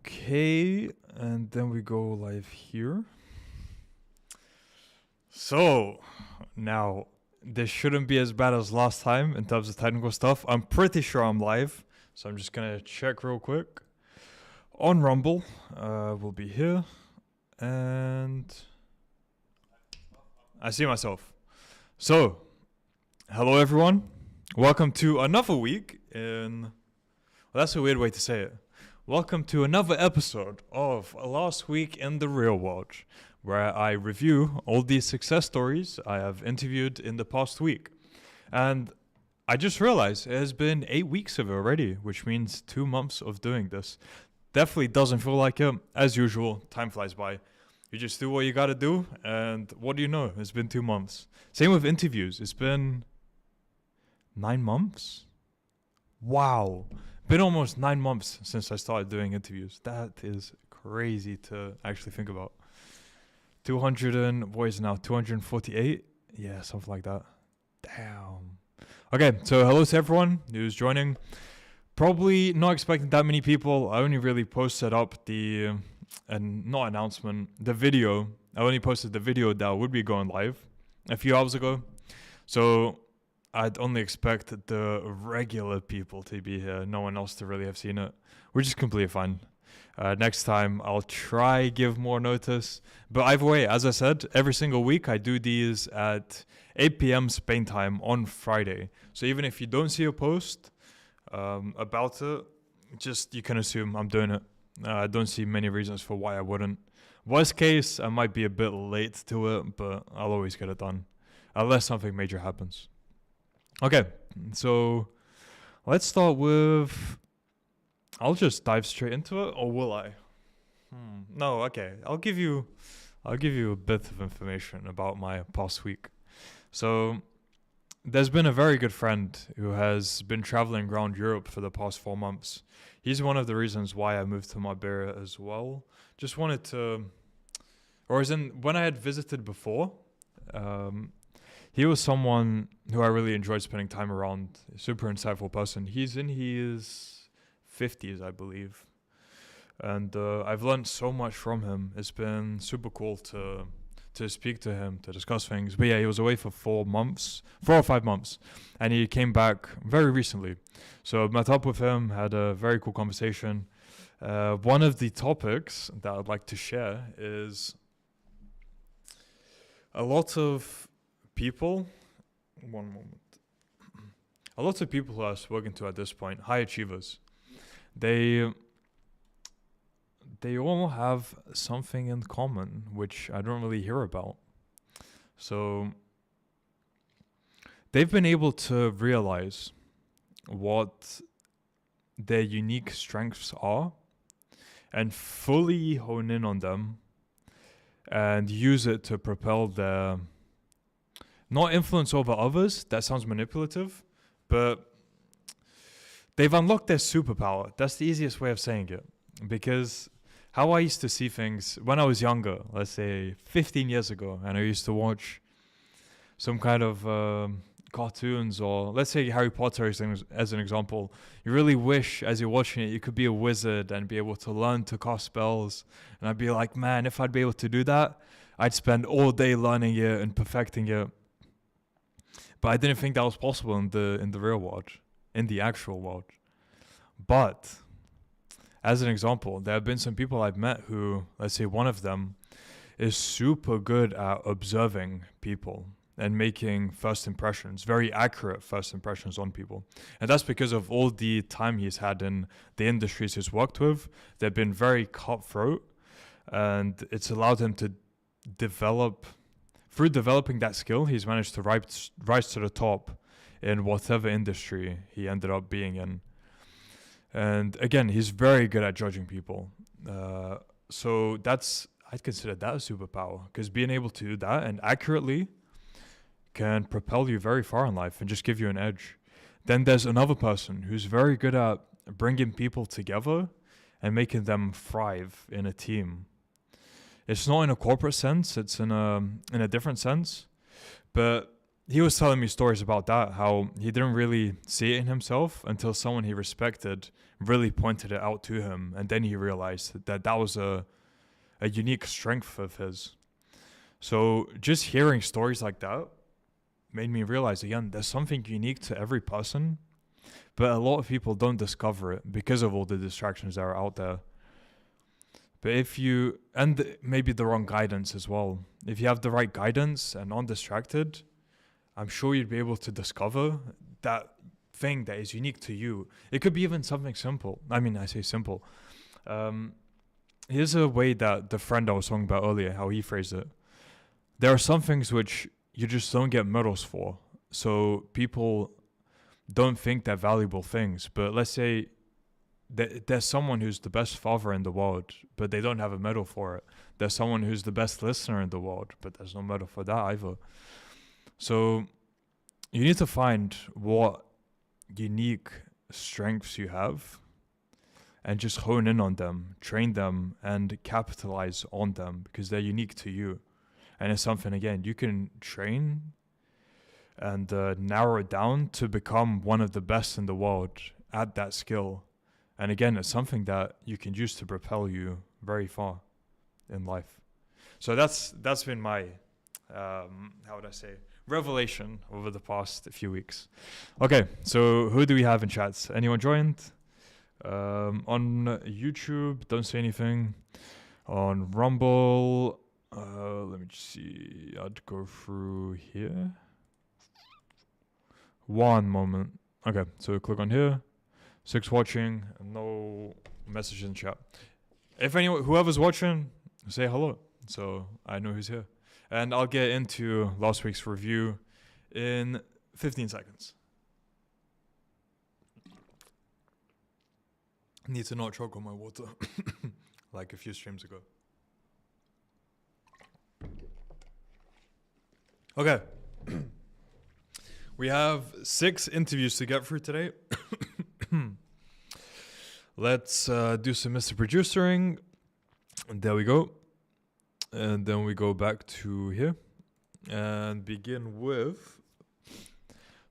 Okay, and then we go live here. So, now, this shouldn't be as bad as last time in terms of technical stuff. I'm pretty sure I'm live, so I'm just gonna check real quick. On Rumble, we'll be here, and I see myself. So, hello everyone. Welcome to another week in... Well, that's a weird way to say it. Welcome to another episode of Last Week in the Real World, where I review all these success stories I have interviewed in the past week. And I just realized it has been 8 weeks of it already, which means 2 months of doing this. Definitely doesn't feel like it. As usual, time flies by. You just do what you gotta do, and what do you know? It's been 2 months. Same with interviews. It's been 9 months? Wow. Been almost 9 months since I started doing interviews. That is crazy to actually think about. 200 and, what is it now, 248? Yeah, something like that. Damn. Okay, so hello to everyone who's joining. Probably not expecting that many people. I only really posted up the, not announcement, the video. I only posted the video that would be going live a few hours ago. So I'd only expect the regular people to be here, no one else to really have seen it, which is completely fine. Next time, I'll try give more notice. But either way, as I said, every single week I do these at 8 p.m. Spain time on Friday. So even if you don't see a post about it, just you can assume I'm doing it. I don't see many reasons for why I wouldn't. Worst case, I might be a bit late to it, but I'll always get it done, unless something major happens. Okay, so let's start with... I'll just dive straight into it, or will I? No, okay. I'll give you a bit of information about my past week. So there's been a very good friend who has been traveling around Europe for the past 4 months. He's one of the reasons why I moved to Marbella as well. Just wanted to... Or as in, when I had visited before... he was someone who I really enjoyed spending time around. A super insightful person. He's in his 50s, I believe. And I've learned so much from him. It's been super cool to speak to him, to discuss things. But yeah, he was away for 4 or 5 months. And he came back very recently. So I met up with him, had a very cool conversation. One of the topics that I'd like to share is a lot of people, a lot of people who I've spoken to at this point, high achievers, they all have something in common, which I don't really hear about. So they've been able to realize what their unique strengths are and fully hone in on them and use it to propel their... Not influence over others, that sounds manipulative, but they've unlocked their superpower. That's the easiest way of saying it. Because how I used to see things when I was younger, let's say 15 years ago, and I used to watch some kind of cartoons, or let's say Harry Potter as an example. You really wish, as you're watching it, you could be a wizard and be able to learn to cast spells. And I'd be like, man, if I'd be able to do that, I'd spend all day learning it and perfecting it. But I didn't think that was possible in the real world, in the actual world. But as an example, there have been some people I've met who, let's say one of them, is super good at observing people and making first impressions, very accurate first impressions on people. And that's because of all the time he's had in the industries he's worked with. They've been very cutthroat, and it's allowed him to develop... Through developing that skill, he's managed to rise to the top in whatever industry he ended up being in. And again, he's very good at judging people. So I'd consider that a superpower, because being able to do that and accurately can propel you very far in life and just give you an edge. Then there's another person who's very good at bringing people together and making them thrive in a team. It's not in a corporate sense, it's in a different sense. But he was telling me stories about that, how he didn't really see it in himself until someone he respected really pointed it out to him. And then he realized that that was a unique strength of his. So just hearing stories like that made me realize again, there's something unique to every person, but a lot of people don't discover it because of all the distractions that are out there. But if you, and maybe the wrong guidance as well, if you have the right guidance and undistracted, I'm sure you'd be able to discover that thing that is unique to you. It could be even something simple. I mean, I say simple. Here's a way that the friend I was talking about earlier, how he phrased it. There are some things which you just don't get medals for. So people don't think they're valuable things. But let's say that there's someone who's the best father in the world, but they don't have a medal for it. There's someone who's the best listener in the world, but there's no medal for that either. So you need to find what unique strengths you have and just hone in on them, train them, and capitalize on them because they're unique to you. And it's something, again, you can train and narrow it down to become one of the best in the world at that skill. And again, it's something that you can use to propel you very far in life. So that's been my, how would I say, revelation over the past few weeks. Okay, so who do we have in chats? Anyone joined? On YouTube, don't say anything. On Rumble, let me just see. I'd go through here. One moment. Okay, so click on here. 6 watching. No message in chat. If anyone, whoever's watching, say hello, so I know who's here. And I'll get into last week's review in 15 seconds. Need to not choke on my water like a few streams ago. Okay. We have 6 interviews to get through today. Let's do some Mr. Producering. And there we go. And then we go back to here and begin with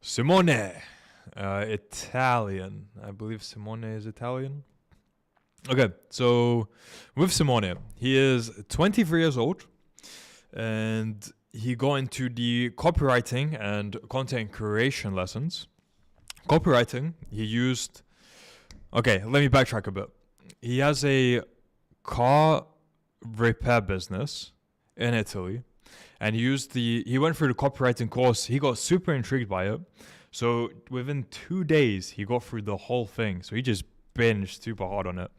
Simone, Italian. I believe Simone is Italian. Okay, so with Simone, he is 23 years old and he got into the copywriting and content creation lessons. Copywriting, he used... Okay, let me backtrack a bit. He has a car repair business in Italy, and he went through the copywriting course. He got super intrigued by it. So within 2 days, he got through the whole thing. So he just binged super hard on it.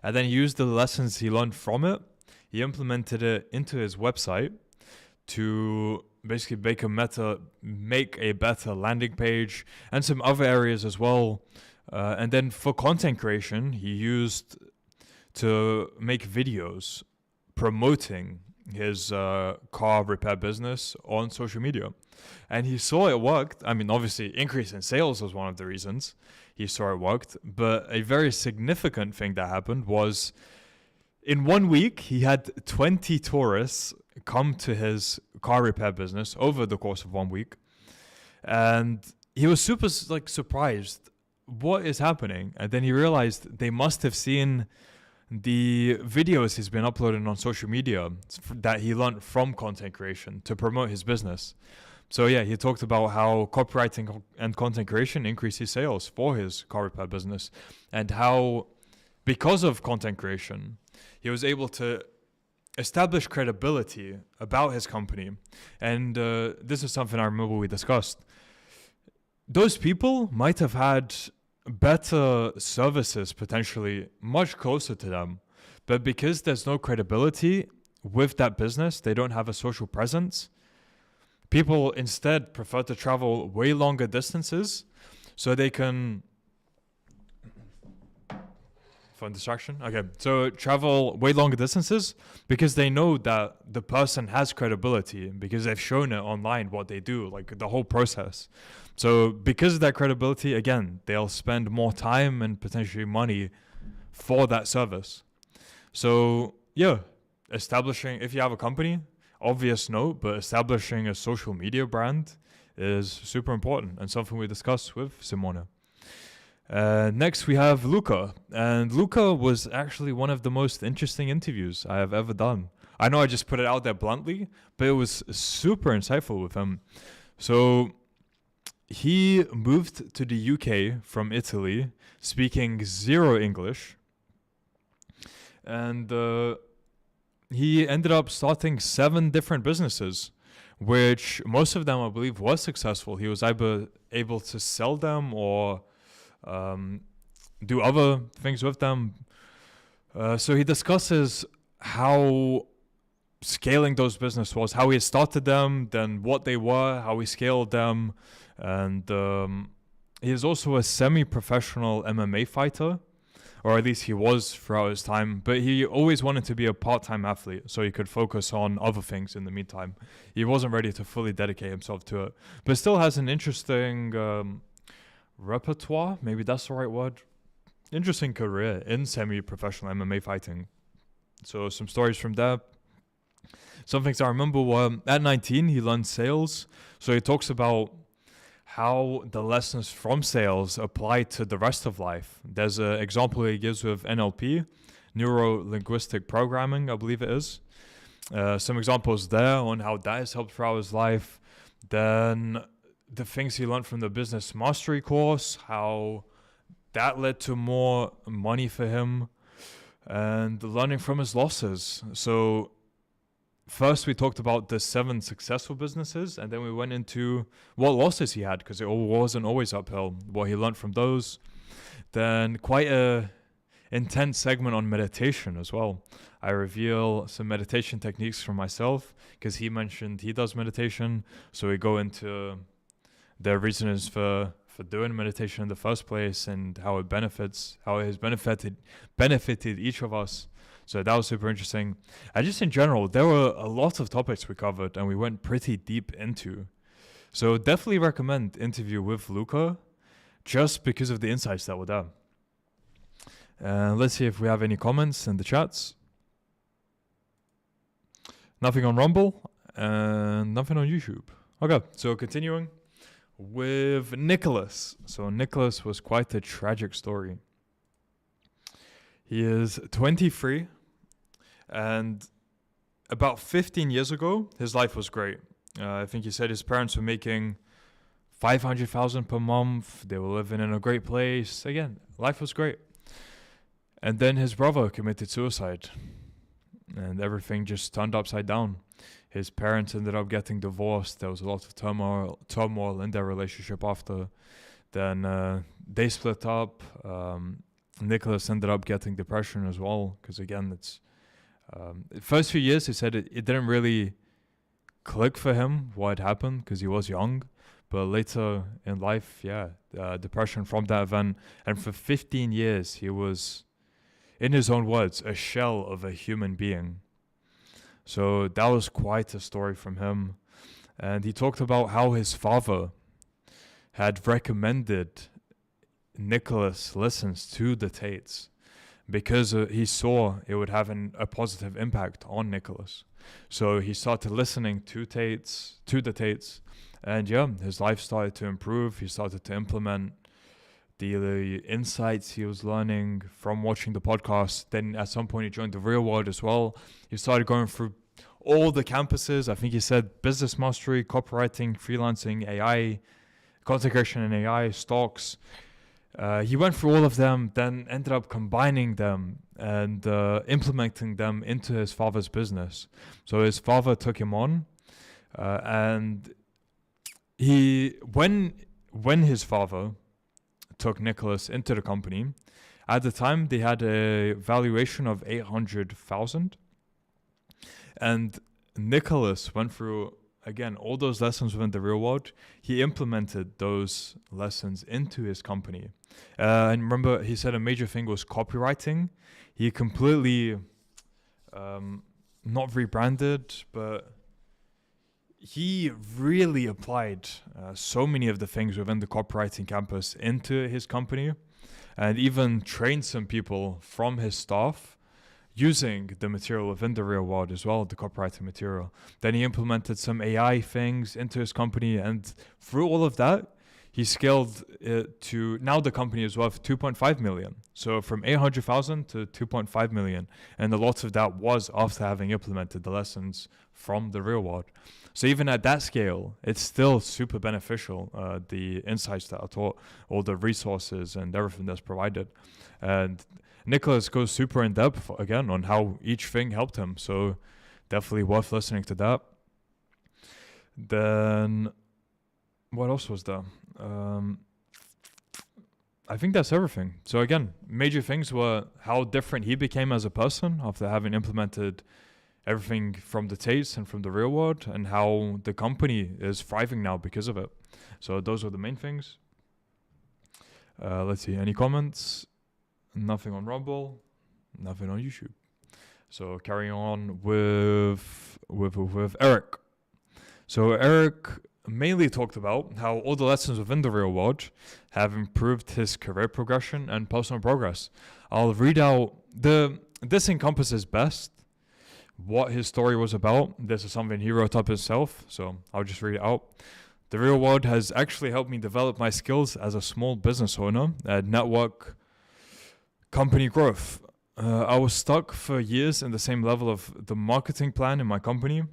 And then he used the lessons he learned from it. He implemented it into his website to basically make a better landing page and some other areas as well. And then for content creation, he used to make videos promoting his car repair business on social media. And he saw it worked. I mean, obviously, increase in sales was one of the reasons he saw it worked. But a very significant thing that happened was in 1 week, he had 20 tourists come to his car repair business over the course of 1 week. And he was super surprised. What is happening? And then he realized they must have seen the videos he's been uploading on social media that he learned from content creation to promote his business. So yeah, he talked about how copywriting and content creation increases sales for his car repair business, and how because of content creation, he was able to establish credibility about his company. And this is something I remember we discussed. Those people might have had better services potentially much closer to them, but because there's no credibility with that business, they don't have a social presence. People instead prefer to travel way longer distances so they can... Phone distraction? Okay, so travel way longer distances because they know that the person has credibility because they've shown it online what they do, like the whole process. So because of that credibility, again, they'll spend more time and potentially money for that service. So yeah, establishing, if you have a company, obvious note, but establishing a social media brand is super important and something we discuss with Simona. Next, we have Luca. And Luca was actually one of the most interesting interviews I have ever done. I know I just put it out there bluntly, but it was super insightful with him. So he moved to the UK from Italy, speaking zero English. And he ended up starting 7 different businesses, which most of them, I believe, was successful. He was able to sell them or do other things with them. So he discusses how scaling those businesses was, how he started them, then what they were, how he scaled them. And he is also a semi-professional MMA fighter, or at least he was throughout his time, but he always wanted to be a part-time athlete so he could focus on other things in the meantime. He wasn't ready to fully dedicate himself to it, but still has an interesting repertoire, maybe that's the right word, interesting career in semi-professional MMA fighting. So some stories from there. Some things I remember were at 19 he learned sales, so he talks about how the lessons from sales apply to the rest of life. There's an example he gives with NLP, neuro-linguistic programming, I believe it is. Some examples there on how that has helped throughout his life. Then the things he learned from the business mastery course, how that led to more money for him, and learning from his losses. So first we talked about the 7 successful businesses, and then we went into what losses he had, because it wasn't always uphill, what he learned from those. Then quite a intense segment on meditation as well. I reveal some meditation techniques for myself, because he mentioned he does meditation, so we go into the reasons for doing meditation in the first place and how it has benefited each of us. So that was super interesting. And just in general, there were a lot of topics we covered and we went pretty deep into. So definitely recommend interview with Luca just because of the insights that were there. Let's see if we have any comments in the chats. Nothing on Rumble and nothing on YouTube. Okay, so continuing with Nicholas. So Nicholas was quite a tragic story. He is 23, and about 15 years ago, his life was great. I think he said his parents were making $500,000 per month. They were living in a great place. Again, life was great. And then his brother committed suicide, and everything just turned upside down. His parents ended up getting divorced. There was a lot of turmoil in their relationship after. Then they split up. Nicholas ended up getting depression as well, because again, it's the first few years he said it didn't really click for him what had happened because he was young, but later in life, depression from that event. And for 15 years he was, in his own words, a shell of a human being. So that was quite a story from him. And he talked about how his father had recommended Nicholas listens to the Tates because he saw it would have a positive impact on Nicholas. So he started listening to the Tates, and his life started to improve. He started to implement the insights he was learning from watching the podcast. Then at some point he joined the real world as well. He started going through all the campuses. I think he said business mastery, copywriting, freelancing, AI, content creation and AI, stocks. He went through all of them, then ended up combining them and implementing them into his father's business. So his father took him on, and when his father took Nicholas into the company, at the time they had a valuation of 800,000, and Nicholas went through, again, all those lessons within the real world. He implemented those lessons into his company. And remember, he said a major thing was copywriting. He completely, not rebranded, but he really applied so many of the things within the copywriting campus into his company, and even trained some people from his staff using the material within the real world as well, the copywriting material. Then he implemented some AI things into his company, and through all of that, he scaled it to, now the company is worth 2.5 million. So from 800,000 to 2.5 million. And a lot of that was after having implemented the lessons from the real world. So even at that scale, it's still super beneficial, the insights that are taught, all the resources and everything that's provided. And Nicholas goes super in depth again on how each thing helped him. So definitely worth listening to that. Then what else was there? I think that's everything. So again, major things were how different he became as a person after having implemented everything from the Tates and from the real world, and how the company is thriving now because of it. So those were the main things. Let's see, any comments? Nothing on Rumble, nothing on YouTube. So carrying on with Eric. So Eric mainly talked about how all the lessons within the real world have improved his career progression and personal progress. I'll read out this encompasses best what his story was about. This is something he wrote up himself, so I'll just read it out. The real world has actually helped me develop my skills as a small business owner and network company growth. I was stuck for years in the same level of the marketing plan in my company.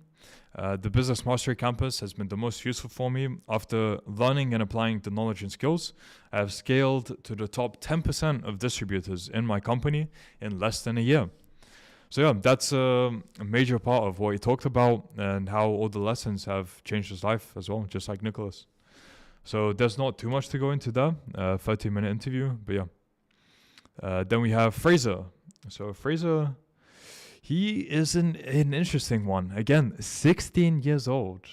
The Business Mastery Campus has been the most useful for me. After learning and applying the knowledge and skills, I have scaled to the top 10% of distributors in my company in less than a year. So yeah, that's a major part of what he talked about and how all the lessons have changed his life as well, just like Nicholas. So there's not too much to go into there, 30-minute interview, but yeah. Then we have Fraser. So Fraser, he is an interesting one. Again, 16 years old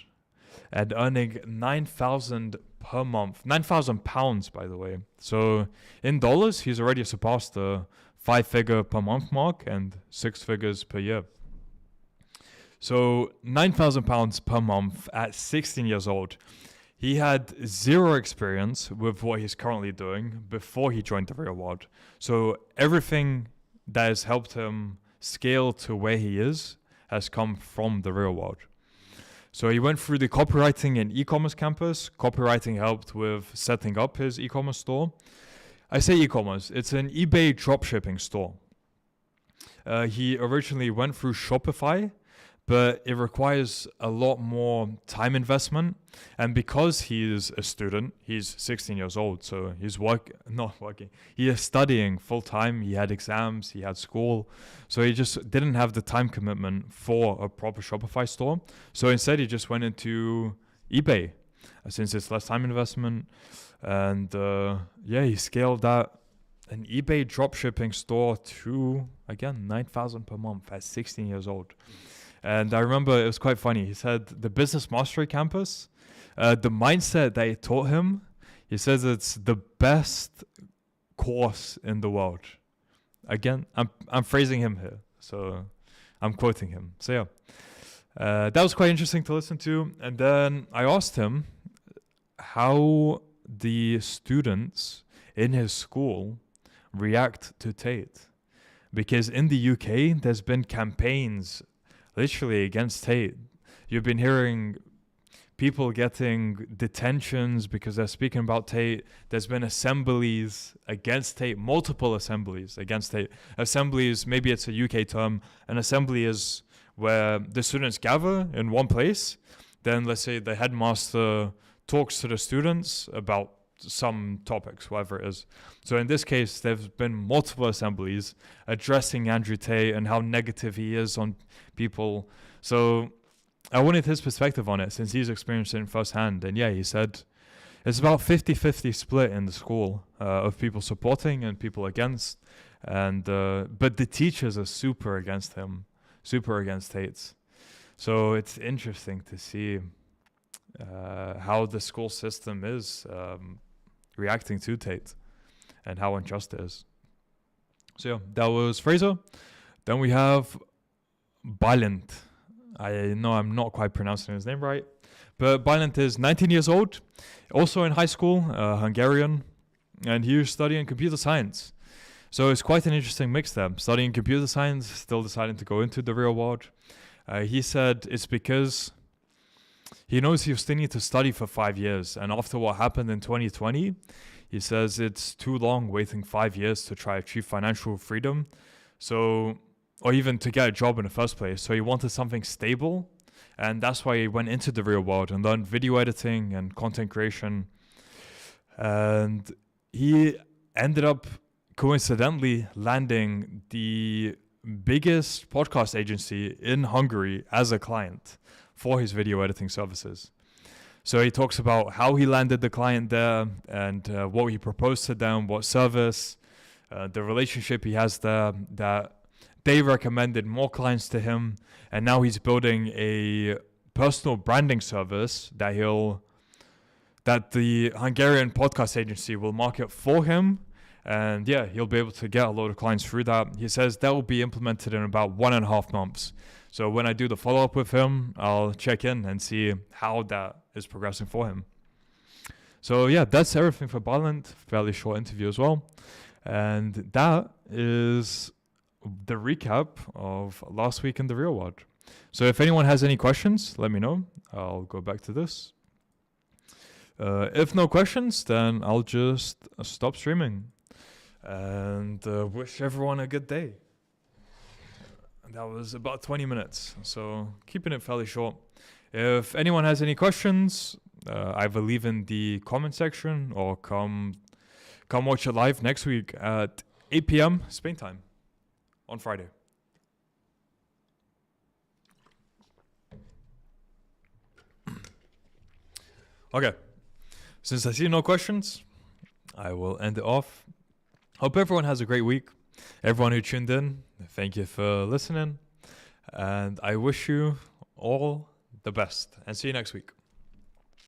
and earning 9,000 per month. 9,000 pounds, by the way. So in dollars, he's already surpassed the 5-figure per month mark and 6 figures per year. So 9,000 pounds per month at 16 years old. He had zero experience with what he's currently doing before he joined the real world. So everything that has helped him scale to where he is has come from the real world. So he went through the copywriting and e-commerce campus. Copywriting helped with setting up his e-commerce store. I say e-commerce, it's an eBay dropshipping store. He originally went through Shopify, but it requires a lot more time investment. And because he is a student, he's 16 years old, so he's not working. He is studying full time. He had exams, he had school. So he just didn't have the time commitment for a proper Shopify store. So instead, he just went into eBay, since it's less time investment. And he scaled that, an eBay dropshipping store to, again, 9,000 per month at 16 years old. And I remember it was quite funny. He said the Business Mastery Campus, the mindset that it taught him, he says it's the best course in the world. Again, I'm phrasing him here, so I'm quoting him. So yeah, that was quite interesting to listen to. And then I asked him how the students in his school react to Tate. Because in the UK, there's been campaigns literally against Tate. You've been hearing people getting detentions because they're speaking about Tate. There's been assemblies against Tate, multiple assemblies against Tate. Assemblies, maybe it's a UK term. An assembly is where the students gather in one place. Then let's say the headmaster talks to the students about some topics, whatever it is. So in this case, there's been multiple assemblies addressing Andrew Tate and how negative he is on people. So I wanted his perspective on it since he's experienced it firsthand. And yeah, he said it's about 50-50 split in the school of people supporting and people against. And but the teachers are super against him, super against Tate. So it's interesting to see how the school system is reacting to Tate and how unjust it is. So yeah, that was Fraser. Then we have Bálint. I know I'm not quite pronouncing his name right, but Bálint is 19 years old, also in high school, Hungarian, and he was studying computer science. So it's quite an interesting mix there. Studying computer science, still deciding to go into the real world. He said it's because he knows he'll still need to study for 5 years. And after what happened in 2020, he says it's too long waiting 5 years to try achieve financial freedom. So, or even to get a job in the first place. So he wanted something stable. And that's why he went into the real world and learned video editing and content creation. And he ended up coincidentally landing the biggest podcast agency in Hungary as a client for his video editing services. So he talks about how he landed the client there and what he proposed to them, what service, the relationship he has there, that they recommended more clients to him, and now he's building a personal branding service that the Hungarian podcast agency will market for him. And yeah, he'll be able to get a load of clients through that. He says that will be implemented in about 1.5 months. So when I do the follow-up with him, I'll check in and see how that is progressing for him. So yeah, that's everything for Balint. Fairly short interview as well. And that is the recap of last week in the real world. So if anyone has any questions, let me know. I'll go back to this. If no questions, then I'll just stop streaming and wish everyone a good day. That was about 20 minutes, so keeping it fairly short. If anyone has any questions, either leave in the comment section or come watch it live next week at 8 p.m. Spain time on Friday. Okay, since I see no questions, I will end it off. Hope everyone has a great week. Everyone who tuned in, thank you for listening. And I wish you all the best. And see you next week.